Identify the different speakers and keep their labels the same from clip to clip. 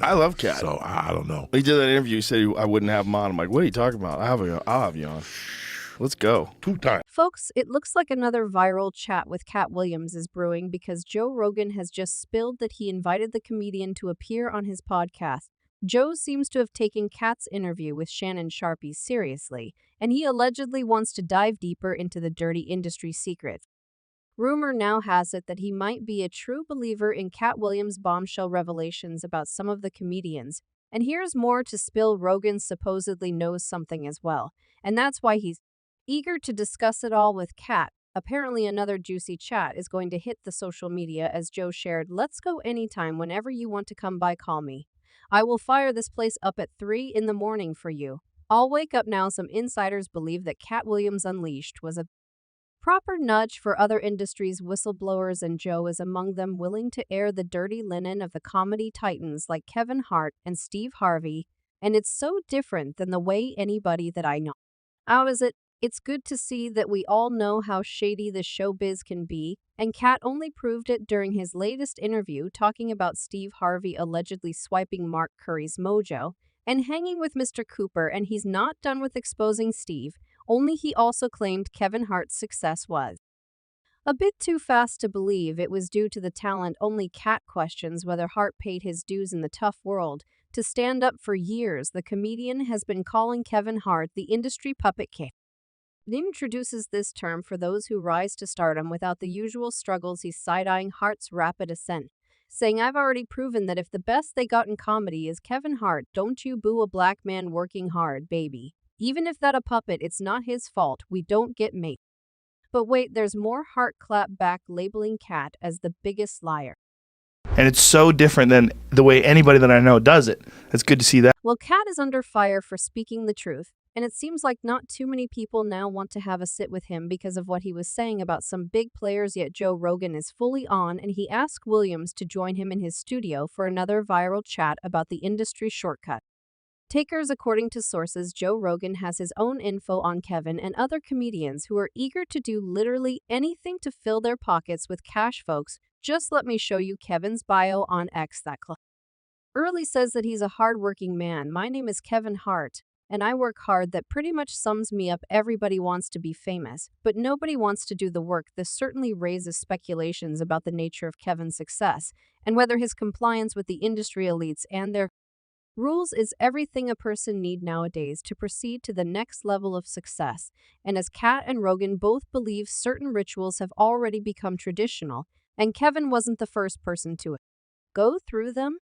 Speaker 1: I love Katt.
Speaker 2: So I don't know.
Speaker 1: He did that interview. He said I wouldn't have him on. I'm like, what are you talking about? I'll have you on. Let's go.
Speaker 2: 2 times.
Speaker 3: Folks, it looks like another viral chat with Katt Williams is brewing because Joe Rogan has just spilled that he invited the comedian to appear on his podcast. Joe seems to have taken Katt's interview with Shannon Sharpe seriously, and he allegedly wants to dive deeper into the dirty industry secrets. Rumor now has it that he might be a true believer in Katt Williams' bombshell revelations about some of the comedians. And here's more to spill. Rogan supposedly knows something as well, and that's why he's eager to discuss it all with Katt. Apparently, another juicy chat is going to hit the social media as Joe shared, "Let's go anytime, whenever you want to come by, call me. I will fire this place up at 3 in the morning for you. I'll wake up now." Some insiders believe that Katt Williams Unleashed was a proper nudge for other industries' whistleblowers, and Joe is among them, willing to air the dirty linen of the comedy titans like Kevin Hart and Steve Harvey. And it's so different than the way anybody that I know. How is it? It's good to see that we all know how shady the showbiz can be, and Katt only proved it during his latest interview talking about Steve Harvey allegedly swiping Mark Curry's mojo and hanging with Mr. Cooper, and he's not done with exposing Steve, only he also claimed Kevin Hart's success was a bit too fast to believe it was due to the talent. Only Katt questions whether Hart paid his dues in the tough world. To stand up for years, the comedian has been calling Kevin Hart the industry puppet king. He introduces this term for those who rise to stardom without the usual struggles. He's side-eyeing Hart's rapid ascent, saying, "I've already proven that if the best they got in comedy is Kevin Hart, don't you boo a black man working hard, baby. Even if that a puppet, it's not his fault. We don't get made." But wait, there's more. Hart clapped back, labeling Katt as the biggest liar.
Speaker 1: And it's so different than the way anybody that I know does it. It's good to see that.
Speaker 3: Well, Katt is under fire for speaking the truth, and it seems like not too many people now want to have a sit with him because of what he was saying about some big players, yet Joe Rogan is fully on, and he asked Williams to join him in his studio for another viral chat about the industry shortcut. Takers, according to sources, Joe Rogan has his own info on Kevin and other comedians who are eager to do literally anything to fill their pockets with cash. Folks, just let me show you Kevin's bio on X. Early says that he's a hardworking man. "My name is Kevin Hart, and I work hard." That pretty much sums me up. Everybody wants to be famous, but nobody wants to do the work. This certainly raises speculations about the nature of Kevin's success and whether his compliance with the industry elites and their rules is everything a person need nowadays to proceed to the next level of success. And as Katt and Rogan both believe, certain rituals have already become traditional, and Kevin wasn't the first person to go through them.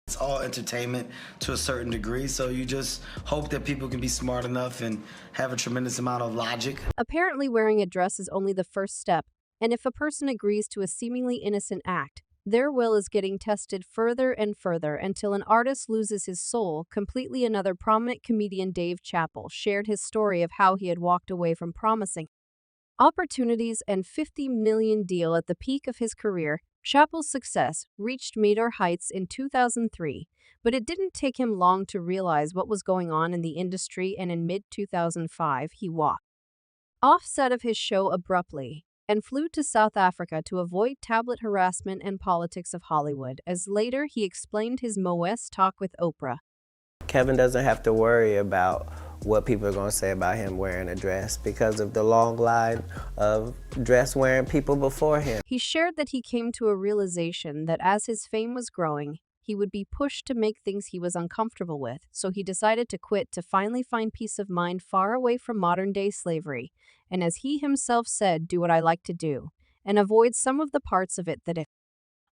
Speaker 4: It's all entertainment to a certain degree, so you just hope that people can be smart enough and have a tremendous amount of logic.
Speaker 3: Apparently, wearing a dress is only the first step, and if a person agrees to a seemingly innocent act, their will is getting tested further and further until an artist loses his soul completely. Another prominent comedian, Dave Chappelle, shared his story of how he had walked away from promising opportunities and $50 million deal at the peak of his career. Chappelle's success reached meteor heights in 2003, but it didn't take him long to realize what was going on in the industry, and in mid-2005 he walked off set of his show abruptly and flew to South Africa to avoid tablet harassment and politics of Hollywood, as later he explained his MOS talk with Oprah.
Speaker 5: Kevin doesn't have to worry about what people are going to say about him wearing a dress because of the long line of dress-wearing people before him.
Speaker 3: He shared that he came to a realization that as his fame was growing, he would be pushed to make things he was uncomfortable with, so he decided to quit to finally find peace of mind far away from modern-day slavery, and as he himself said, "Do what I like to do," and avoid some of the parts of it that it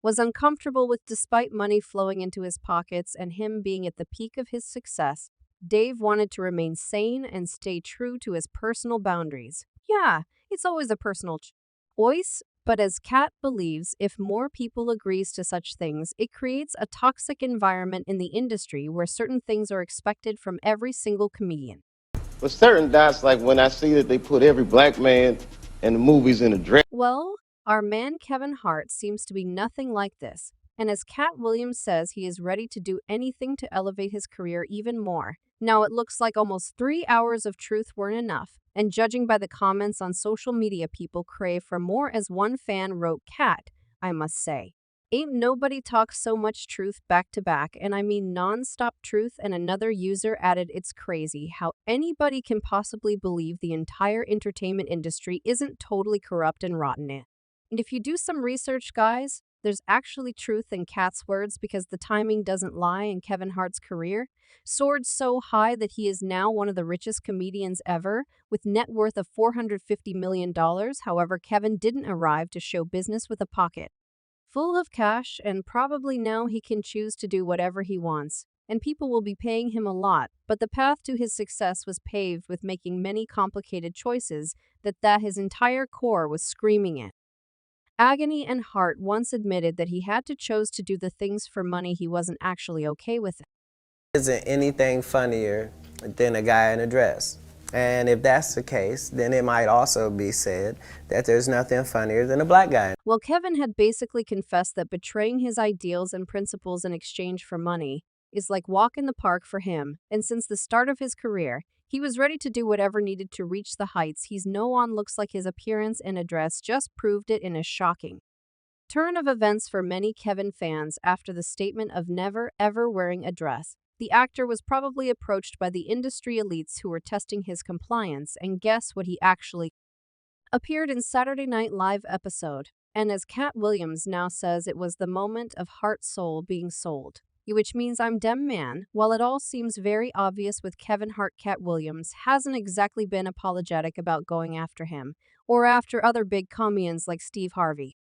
Speaker 3: was uncomfortable with. Despite money flowing into his pockets and him being at the peak of his success, Dave wanted to remain sane and stay true to his personal boundaries. Yeah, it's always a personal choice, but as Katt believes, if more people agrees to such things, it creates a toxic environment in the industry where certain things are expected from every single comedian.
Speaker 6: But certain dots, like when I see that they put every black man in the movies in a dress.
Speaker 3: Well, our man Kevin Hart seems to be nothing like this, and as Katt Williams says, he is ready to do anything to elevate his career even more. Now it looks like almost 3 hours of truth weren't enough, and judging by the comments on social media, people crave for more. As one fan wrote, "Katt, I must say, Ain't nobody talks so much truth back to back, and I mean non-stop truth, and another user added, it's crazy how anybody can possibly believe the entire entertainment industry isn't totally corrupt and rotten it. And if you do some research, guys, there's actually truth in Katt's words because the timing doesn't lie in Kevin Hart's career. Soared so high that he is now one of the richest comedians ever, with net worth of $450 million. However, Kevin didn't arrive to show business with a pocket full of cash, and probably now he can choose to do whatever he wants, and people will be paying him a lot, but the path to his success was paved with making many complicated choices that his entire core was screaming it. Agony and Hart once admitted that he had to choose to do the things for money he wasn't actually okay with.
Speaker 5: Isn't anything funnier than a guy in a dress? And if that's the case, then it might also be said that there's nothing funnier than a black guy.
Speaker 3: Well, Kevin had basically confessed that betraying his ideals and principles in exchange for money is like walk in the park for him, and since the start of his career, he was ready to do whatever needed to reach the heights he's no on. Looks like his appearance and address just proved it in a shocking turn of events for many Kevin fans after the statement of never ever wearing a dress. The actor was probably approached by the industry elites who were testing his compliance, and guess what, he actually appeared in Saturday Night Live episode. And as Katt Williams now says, it was the moment of heart soul being sold. Which means I'm dem man. While it all seems very obvious with Kevin Hart, Katt Williams hasn't exactly been apologetic about going after him, or after other big comedians like Steve Harvey.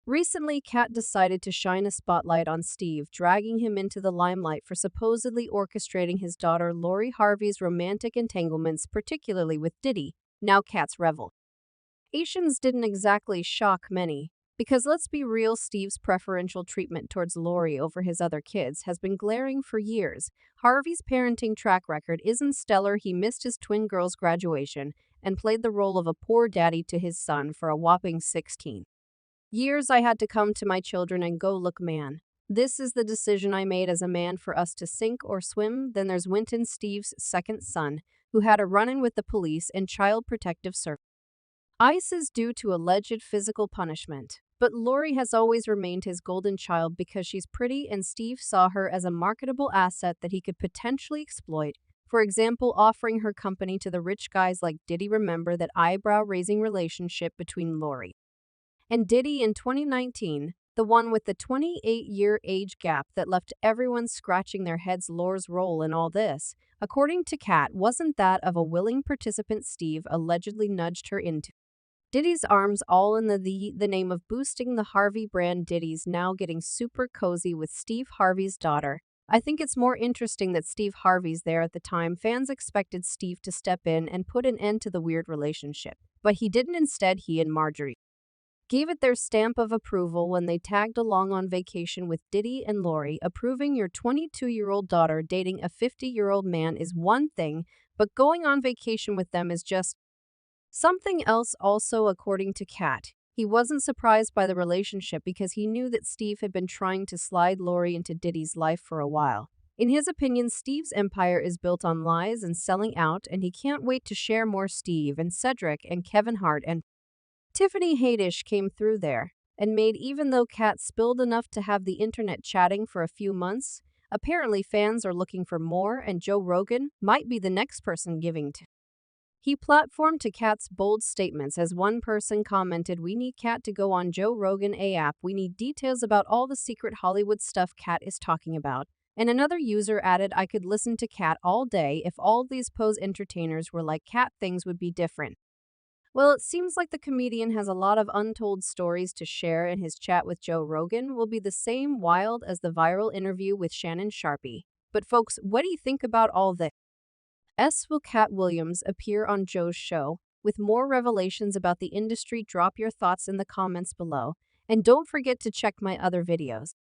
Speaker 3: Recently, Katt decided to shine a spotlight on Steve, dragging him into the limelight for supposedly orchestrating his daughter Lori Harvey's romantic entanglements, particularly with Diddy. Now Katt's revelations didn't exactly shock many, because let's be real, Steve's preferential treatment towards Lori over his other kids has been glaring for years. Harvey's parenting track record isn't stellar. He missed his twin girls' graduation and played the role of a poor daddy to his son for a whopping 16 years. I had to come to my children and go, look, man, this is the decision I made as a man for us to sink or swim. Then there's Winton, Steve's second son, who had a run-in with the police and Child Protective Service. ICE is due to alleged physical punishment. But Lori has always remained his golden child because she's pretty, and Steve saw her as a marketable asset that he could potentially exploit. For example, offering her company to the rich guys like Diddy. Remember that eyebrow-raising relationship between Lori and Diddy in 2019, the one with the 28-year age gap that left everyone scratching their heads? Lori's role in all this, according to Katt, wasn't that of a willing participant. Steve allegedly nudged her into Diddy's arms, all in the name of boosting the Harvey brand. Diddy's now getting super cozy with Steve Harvey's daughter. I think it's more interesting that Steve Harvey's there at the time. Fans expected Steve to step in and put an end to the weird relationship, but he didn't. Instead, he and Marjorie gave it their stamp of approval when they tagged along on vacation with Diddy and Lori. Approving your 22-year-old daughter dating a 50-year-old man is one thing, but going on vacation with them is just something else. Also, according to Katt, he wasn't surprised by the relationship because he knew that Steve had been trying to slide Lori into Diddy's life for a while. In his opinion, Steve's empire is built on lies and selling out, and he can't wait to share more. Steve and Cedric and Kevin Hart and Tiffany Haddish came through there and made, even though Katt spilled enough to have the internet chatting for a few months. Apparently fans are looking for more, and Joe Rogan might be the next person giving to. He platformed to Katt's bold statements, as one person commented, "We need Katt to go on Joe Rogan AAP. We need details about all the secret Hollywood stuff Katt is talking about." And another user added, "I could listen to Katt all day. If all these pose entertainers were like Katt, things would be different." Well, it seems like the comedian has a lot of untold stories to share, and his chat with Joe Rogan will be the same wild as the viral interview with Shannon Sharpie. But folks, what do you think about all this? Will Katt Williams appear on Joe's show with more revelations about the industry? Drop your thoughts in the comments below, and don't forget to check my other videos.